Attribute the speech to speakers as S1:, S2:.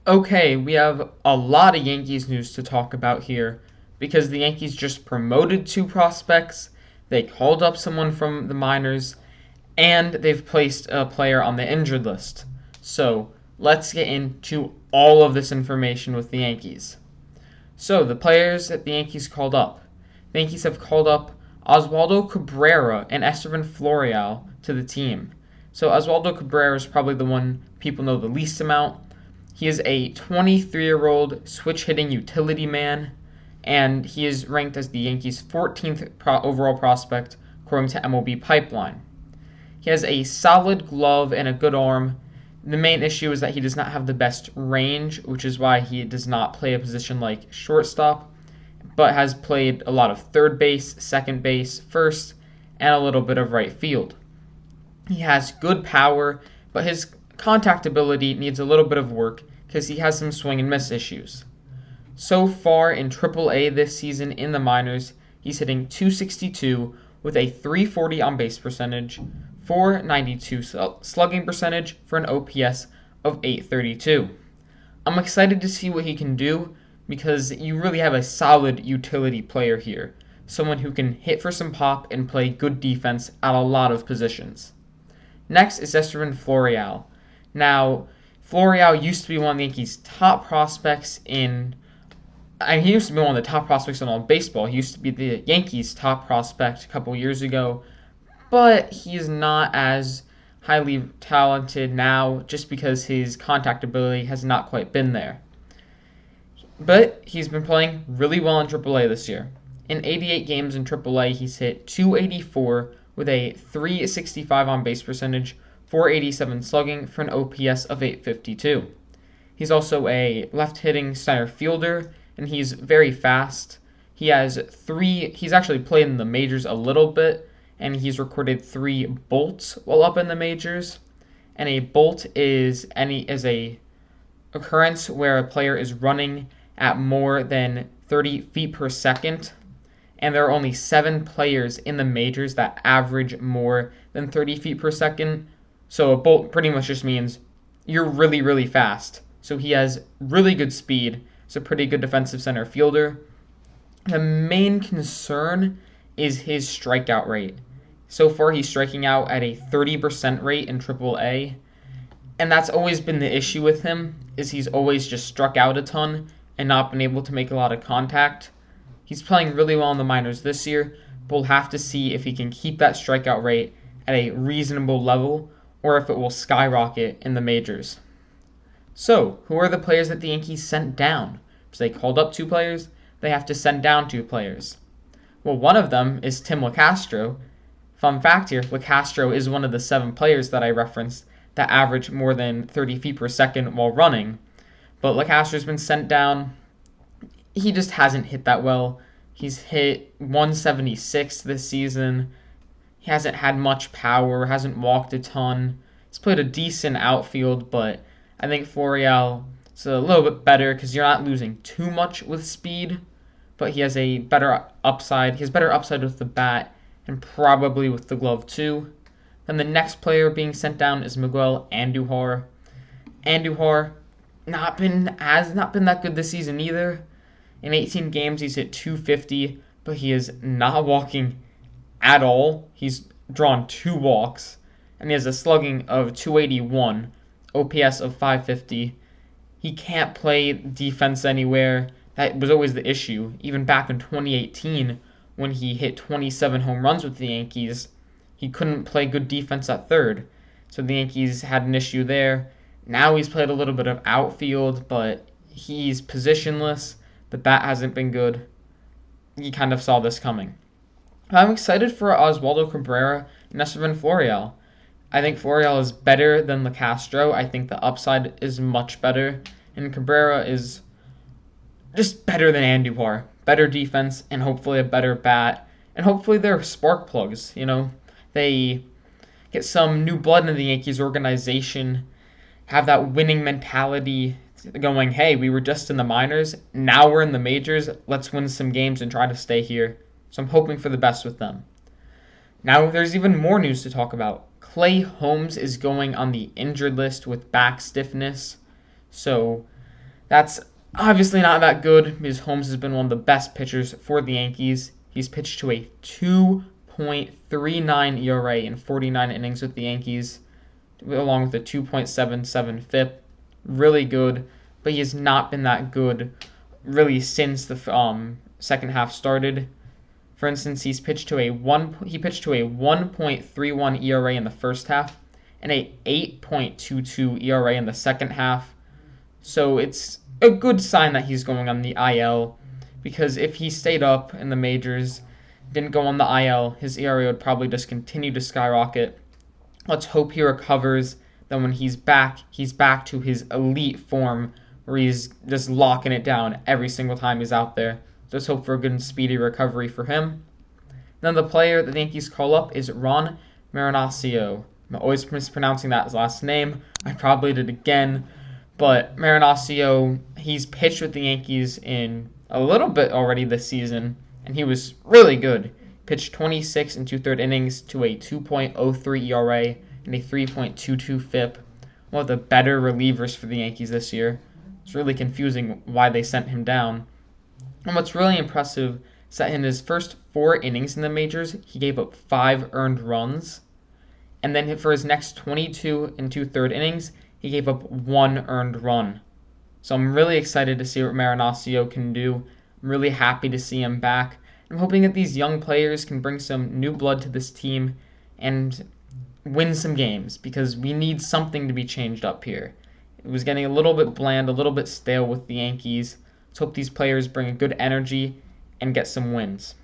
S1: Okay, we have a lot of Yankees news to talk about here because the Yankees just promoted two prospects, they called up someone from the minors, and they've placed a player on the injured list. So let's get into all of this information with the Yankees. So the players that the Yankees called up. The Yankees have called up Oswaldo Cabrera and Esterman Floreal to the team. So Oswaldo Cabrera is probably the one people know the least amount. He is a 23-year-old switch-hitting utility man, and he is ranked as the Yankees' 14th overall prospect according to MLB Pipeline. He has a solid glove and a good arm. The main issue is that he does not have the best range, which is why he does not play a position like shortstop, but has played a lot of third base, second base, first, and a little bit of right field. He has good power, but his contact ability needs a little bit of work because he has some swing and miss issues. So far in Triple-A this season in the minors, he's hitting .262 with a .340 on base percentage, .492 slugging percentage for an OPS of .832. I'm excited to see what he can do because you really have a solid utility player here, someone who can hit for some pop and play good defense at a lot of positions. Next is Esterman Floreal. Now, Floreal used to be one of the Yankees' top prospects he used to be one of the top prospects in all of baseball. He used to be the Yankees' top prospect a couple years ago, but he's not as highly talented now just because his contact ability has not quite been there. But he's been playing really well in AAA this year. In 88 games in AAA, he's hit .284 with a .365 on base percentage, .487 slugging for an OPS of .852. He's also a left-hitting center fielder, and he's very fast. He's actually played in the majors a little bit, and he's recorded 3 bolts while up in the majors. And a bolt is a occurrence where a player is running at more than 30 feet per second, and there are only 7 players in the majors that average more than 30 feet per second. So a bolt pretty much just means you're really, really fast. So he has really good speed. He's a pretty good defensive center fielder. The main concern is his strikeout rate. So far, he's striking out at a 30% rate in AAA, and that's always been the issue with him, is he's always just struck out a ton and not been able to make a lot of contact. He's playing really well in the minors this year, but we'll have to see if he can keep that strikeout rate at a reasonable level or if it will skyrocket in the majors. So, who are the players that the Yankees sent down? If they called up 2 players, they have to send down 2 players. Well, one of them is Tim Locastro. Fun fact here, Locastro is one of the 7 players that I referenced that average more than 30 feet per second while running. But Locastro's been sent down. He just hasn't hit that well. He's hit .176 this season. He hasn't had much power, hasn't walked a ton. He's played a decent outfield, but I think Floreal is a little bit better because you're not losing too much with speed, but he has a better upside. He has better upside with the bat and probably with the glove too. Then the next player being sent down is Miguel and Duhor. And Duhor not been that good this season either. In 18 games, he's hit .250, but he is not walking at all. He's drawn 2 walks, and he has a slugging of .281, OPS of .550. He can't play defense anywhere. That was always the issue. Even back in 2018, when he hit 27 home runs with the Yankees, he couldn't play good defense at third. So the Yankees had an issue there. Now he's played a little bit of outfield, but he's positionless. The bat hasn't been good. You kind of saw this coming. I'm excited for Oswaldo Cabrera and Esterman Floreal. I think Floreal is better than Locastro. I think the upside is much better. And Cabrera is just better than Andujar. Better defense and hopefully a better bat. And hopefully they're spark plugs. They get some new blood into the Yankees organization, have that winning mentality going, hey, we were just in the minors, now we're in the majors, let's win some games and try to stay here. So I'm hoping for the best with them. Now there's even more news to talk about. Clay Holmes is going on the injured list with back stiffness. So That's obviously not that good because Holmes has been one of the best pitchers for the Yankees. He's pitched to a 2.39 ERA in 49 innings with the Yankees, along with a 2.77 FIP. Really good, but he has not been that good really since the second half started. For instance, he pitched to a 1.31 ERA in the first half and a 8.22 ERA in the second half. So it's a good sign that he's going on the IL, because if he stayed up in the majors, didn't go on the IL, his ERA would probably just continue to skyrocket. Let's hope he recovers. Then when he's back to his elite form where he's just locking it down every single time he's out there. Let's hope for a good and speedy recovery for him. Then the player that the Yankees call up is Ron Maranacio. I'm always mispronouncing that last name. I probably did again. But Maranacio, he's pitched with the Yankees in a little bit already this season, and he was really good. Pitched 26 and 2/3 innings to a 2.03 ERA and a 3.22 FIP. One of the better relievers for the Yankees this year. It's really confusing why they sent him down. And what's really impressive is that in his first 4 innings in the majors, he gave up 5 earned runs. And then for his next 22 and 2/3 innings, he gave up 1 earned run. So I'm really excited to see what Maranacio can do. I'm really happy to see him back. I'm hoping that these young players can bring some new blood to this team and win some games, because we need something to be changed up here. It was getting a little bit bland, a little bit stale with the Yankees. Let's hope these players bring a good energy and get some wins.